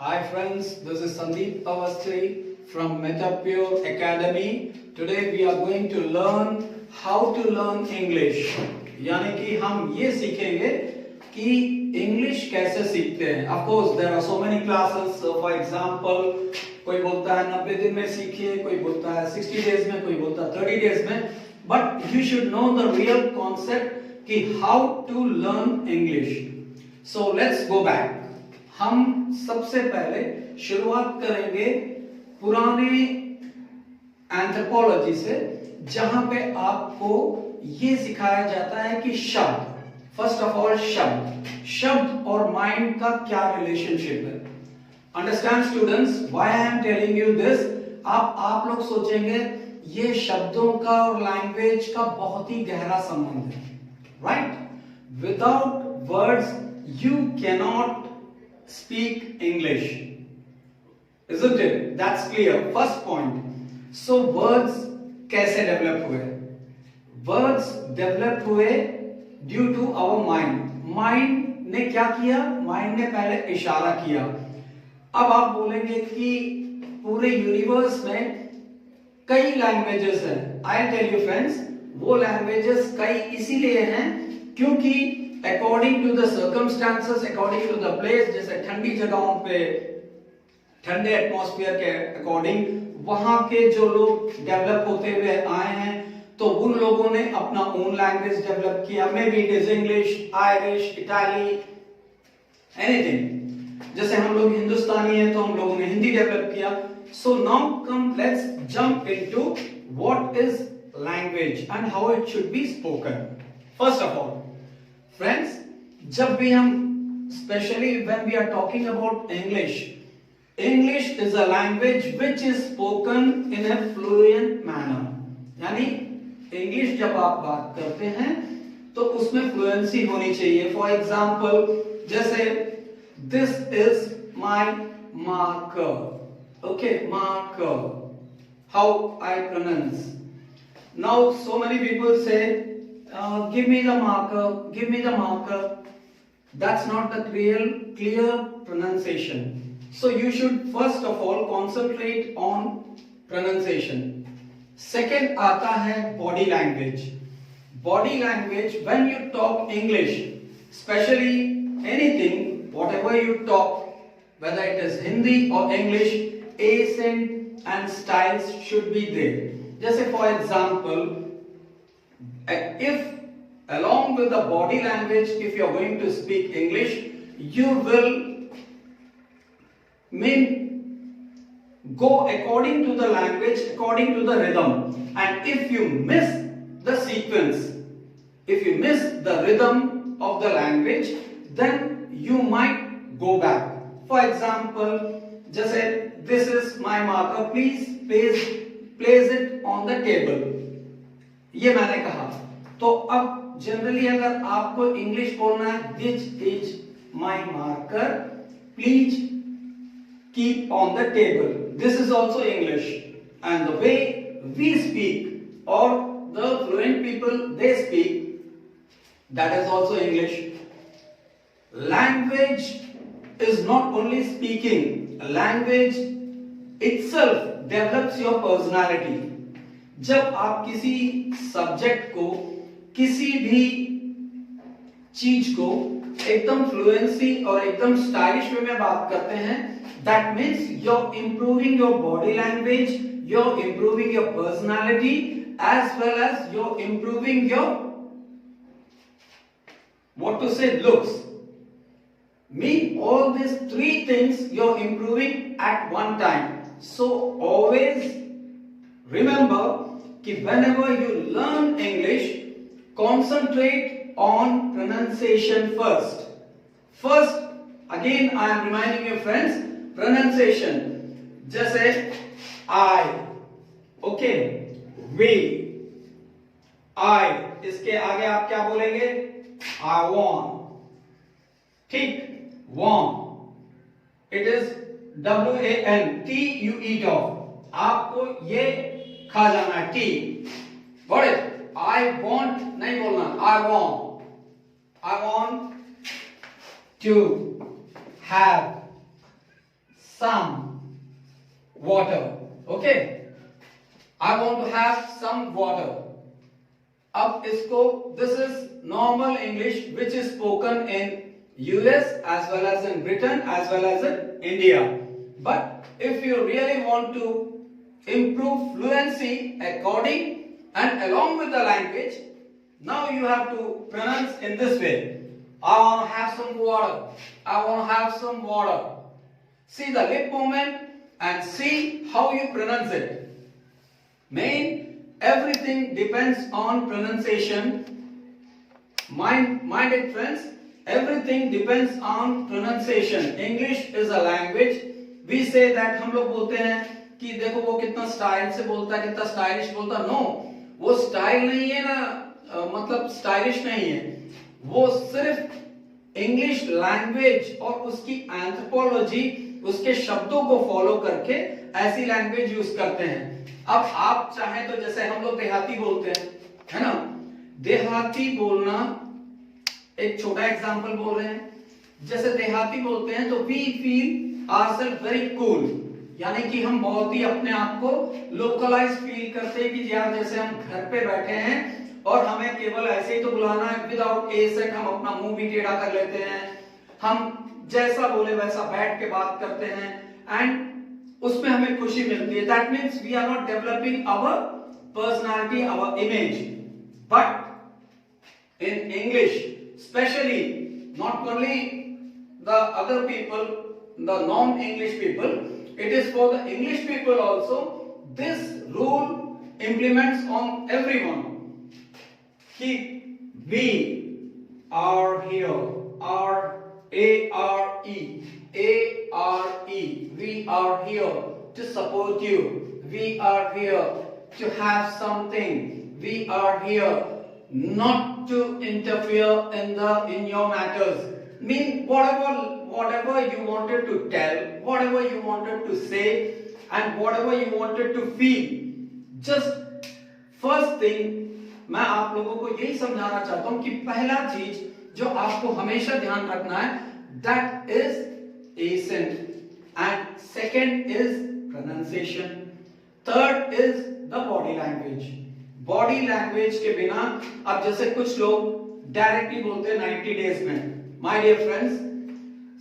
Hi friends, this is Sandeep Awasthi from MetaPure Academy. Today we are going to learn how to learn English. यानी कि हम ये सीखेंगे कि English कैसे सीखते हैं. Of course there are so many classes. So for example, कोई बोलता है 90 दिन में सीखिए, कोई बोलता है 60 days में, कोई बोलता है 30 days में. But you should know the real concept कि how to learn English. So let's go back. हम सबसे पहले शुरुआत करेंगे पुराने एंथ्रोपोलॉजी से, जहां पे आपको ये सिखाया जाता है कि शब्द, फर्स्ट ऑफ ऑल शब्द और माइंड का क्या रिलेशनशिप है. Understand students why I am telling you this. आप लोग सोचेंगे ये शब्दों का और लैंग्वेज का बहुत ही गहरा संबंध है, right? Without words you cannot speak English, isn't it? That's clear. First point. So words कैसे develop हुए? Words develop हुए due to our mind. Mind ने क्या किया? Mind ने पहले इशारा किया. अब आप बोलेंगे कि पूरे यूनिवर्स में कई लैंग्वेजेस हैं. I'll tell you friends, वो लैंग्वेजेस कई इसीलिए हैं क्योंकि according to the circumstances, according to the place, जैसे ठंडी जगहों पे ठंडे एटमॉस्फेयर के अकॉर्डिंग वहां के जो लोग डेवलप होते हुए आए हैं, तो उन लोगों ने अपना ओन लैंग्वेज डेवलप किया. May be it is English, Irish, Italy, anything. जैसे हम लोग हिंदुस्तानी हैं तो हम लोगों ने हिंदी डेवलप किया. So now come let's jump into what is language and how it should be spoken. First of all friends, जब भी हम specially when we are talking about English is a language which is spoken in a fluent manner. यानी English जब आप बात करते हैं तो उसमें फ्लुएंसी होनी चाहिए. फॉर एग्जांपल, जैसे this is my marker. Okay, marker, how I pronounce. Now so many people say give me the marker, give me the marker. That's not the clear pronunciation. So you should first of all concentrate on pronunciation. Second आता है body language. Body language, when you talk English, especially anything, whatever you talk, whether it is Hindi or English, accent and styles should be there. जैसे for example, if along with the body language, if you are going to speak English, you will go according to the language, according to the rhythm. And if you miss the sequence, if you miss the rhythm of the language, then you might go back. For example, जैसे this is my marker, please place it on the table. ये मैंने कहा. तो अब generally अगर आपको English बोलना है, this is my marker, please keep on the table. This is also English. And the way we speak और the fluent people they speak, that is also English. Language is not only speaking, language itself develops your personality. जब आप किसी subject को, किसी भी चीज को एकदम फ्लुएंसी और एकदम स्टाइलिश वे में बात करते हैं, that means you are improving your body language, you are improving your personality, as well as you are improving your what to say looks. Mean all these three things you are improving at one time. So always remember कि whenever you learn English, concentrate on pronunciation first. First, again I am reminding you friends, pronunciation. जैसे I, okay, we, I, इसके आगे आप क्या बोलेंगे? I want. ठीक, want. It is W-A-N, T you eat off. आपको ये खा जाना है, T. Got it? I want नहीं बोलना, I want to have some water. Okay, I want to have some water. अब इसको, this is normal English which is spoken in US as well as in Britain as well as in India. But if you really want to improve fluency according and along with the language, now you have to pronounce in this way. I want to have some water. I want to have some water. See the lip movement and see how you pronounce it. Everything depends on pronunciation. Mind it, friends. Everything depends on pronunciation. English is a language. We say that, हम लोग बोलते हैं कि देखो वो कितना style से बोलता है, कितना स्टाइलिश बोलता है. नो, वो स्टाइल नहीं है ना, मतलब स्टाइलिश नहीं है. वो सिर्फ इंग्लिश लैंग्वेज और उसकी एंथ्रोपोलॉजी, उसके शब्दों को फॉलो करके ऐसी लैंग्वेज यूज करते हैं. अब आप चाहें तो, जैसे हम लोग देहाती बोलते हैं, है ना, देहाती बोलना, एक छोटा एग्जांपल बोल रहे हैं. जैसे देहाती बोलते हैं तो we feel ourselves very cool, यानी कि हम बहुत ही अपने आप को लोकलाइज फील करते हैं कि यार जैसे हम घर पे बैठे हैं और हमें केवल ऐसे ही तो बुलाना है, विदाउट ए सेट हम अपना मुंह भी टेढ़ा कर लेते हैं, हम जैसा बोले वैसा बैठ के बात करते हैं एंड उसमें हमें खुशी मिलती है. That means we are not developing our personality, our image. But in English specially, not only the other people, the non English people, it is for the English people also. This rule implements on everyone. We are here, R-A-R-E, A-R-E. We are here to support you. We are here to have something. We are here not to interfere in your matters. Mean whatever you wanted to tell, whatever you wanted to say, and whatever you wanted to feel. Just first thing, मैं आप लोगों को यही समझाना चाहता हूं कि पहला चीज जो आपको हमेशा ध्यान रखना है, that is accent, and second is pronunciation, third is the body language. Body language के बिना, अब जैसे कुछ लोग डायरेक्टली बोलते हैं 90 डेज में. My dear friends,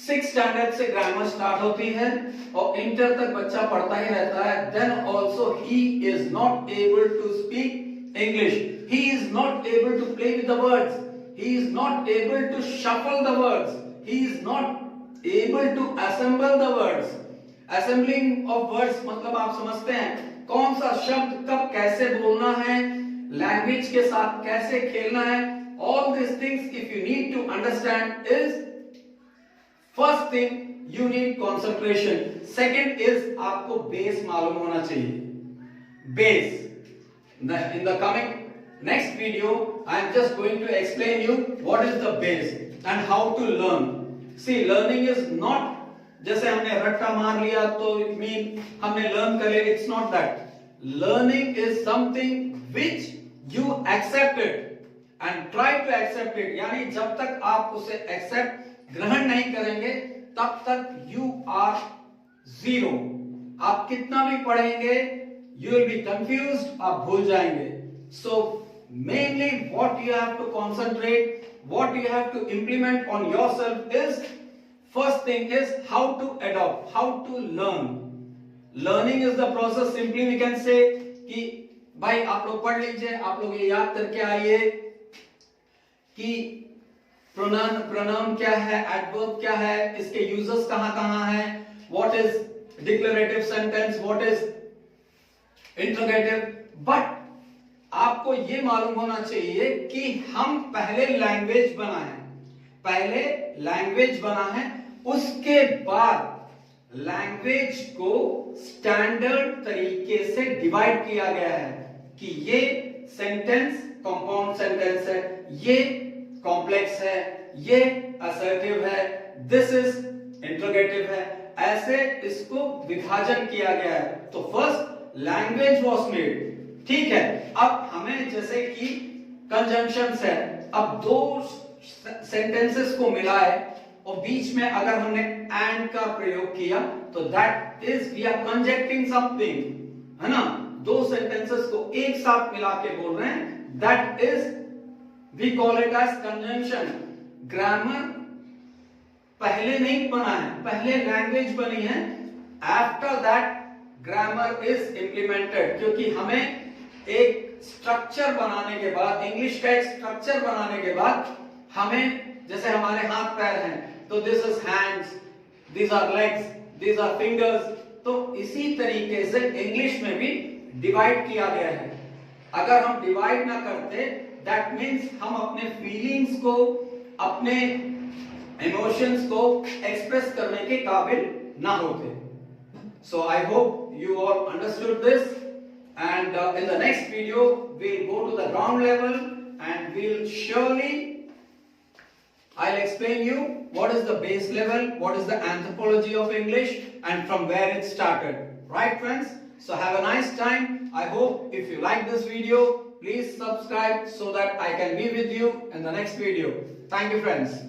6th standard से ग्रामर स्टार्ट होती है और इंटर तक बच्चा पढ़ता ही रहता है. Then also he is not able to speak English, he is not able to play with the words, he is not able to shuffle the words, he is not able to assemble the words. Assembling of words मतलब आप समझते हैं कौन सा शब्द कब कैसे बोलना है, लैंग्वेज के साथ कैसे खेलना है. All these things, if you need to understand, is first thing you need concentration. Second is आपको बेस मालूम होना चाहिए. Base. In the coming next video, I am just going to explain you what is the base and how to learn. See, learning is not जैसे हमने रट्टा मार लिया तो it mean हमने learn कर लिया. It's not that. Learning is something which you accept it and try to accept it. यानी जब तक आप उसे accept, ग्रहण नहीं करेंगे, तब तक you are zero. आप कितना भी पढ़ेंगे, you will be confused, आप भूल जाएंगे. So mainly what you have to concentrate, what you have to implement on yourself is, first thing is how to adopt, how to learn. Learning is the process. Simply we can say कि भाई आप लोग पढ़ लीजिए, आप लोग ये याद करके आइए कि प्रोनाउन क्या है, एडवर्ब क्या है, इसके यूजर्स कहां-कहां हैं, what is declarative sentence, what is interrogative. But आपको ये मालूम होना चाहिए कि हम पहले लैंग्वेज बना है, उसके बाद लैंग्वेज को स्टैंडर्ड तरीके से डिवाइड किया गया है कि ये सेंटेंस कंपाउंड सेंटेंस है, ये कॉम्प्लेक्स है, ये असर्टिव है, दिस इज इंटरोगेटिव है. ऐसे इसको विभाजन किया गया है. तो फर्स्ट लैंग्वेज वाज मेड. ठीक है, अब हमें जैसे कि कंजंक्शंस है, अब दो सेंटेंसेस को मिलाए और बीच में अगर हमने एंड का प्रयोग किया तो that is we are conjuncting something, है ना, दो सेंटेंसेस को एक साथ मिला के बोल रहे हैं, that is we call it as conjunction. Grammar पहले नहीं बना है, पहले लैंग्वेज बनी है, after that grammar is implemented, क्योंकि हमें एक स्ट्रक्चर बनाने के बाद, इंग्लिश का एक स्ट्रक्चर बनाने के बाद हमें, जैसे हमारे हाथ पैर हैं तो this is hands, this are legs, this are fingers, तो इसी तरीके से इंग्लिश में भी डिवाइड किया गया है। अगर हम डिवाइड ना करते दैट मीन्स हम अपने फीलिंग्स को, अपने इमोशंस को एक्सप्रेस करने के काबिल ना होते। So I hope you all understood this, and in the next video we'll go to the ground level and we'll surely I'll explain you what is the base level, what is the anthropology of English and from where it started. Right friends? So have a nice time. I hope if you like this video, please subscribe so that I can be with you in the next video. Thank you friends.